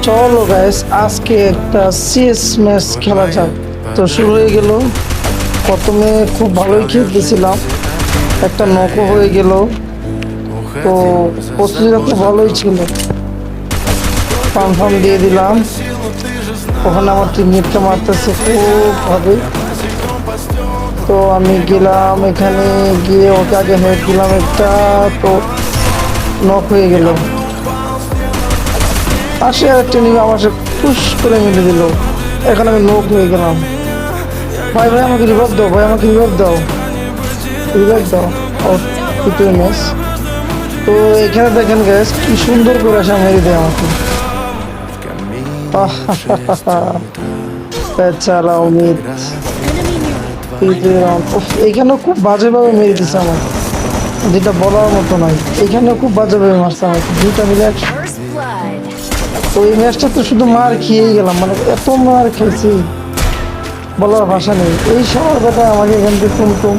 চলো গাইস, আজকে একটা সিএস ম্যাচ খেলা যাক। তো শুরু হয়ে গেল। প্রথমে খুব ভালোই খেলতেছিলাম, একটা নকও হয়ে গেল। তো প্রস্তুতিটা খুব ভালোই ছিল, ফার্ম দিয়ে দিলাম। ওখানে আমার টিমমেটটা মারতেছে খুব ভাবে। তো আমি গেলাম, এখানে গিয়ে ওকে আগে হেড দিলাম একটা, তো নক হয়ে গেল। পাশে একটা নিয়ে আমার সাথে পুশ করে মিলে দিল, এখন আমি নক হয়ে গেলাম। ভাই ভাই আমাকে রিভাইভ দাও, ভাই আমাকে রিভাইভ দাও, রিভাইভ দাও। ও দুটোই ম্যাচ। তো এখানে দেখেন গ্যাস কি সুন্দর করে আসা মেরে দেয় আমাকে। বেচারা অমিত এখানেও খুব বাজেভাবে মেরে দিচ্ছে আমার, যেটা বলার মতো নয়। এখানেও খুব বাজেভাবে মারছে আমাকে, দুইটা মিলে তো এই ম্যাচটা তো শুধু মার খেয়েই গেলাম, মানে এত মার খেয়েছি বলার ভাষা নেই। এই সময় কথা আমাকে এখান থেকে টুমটুম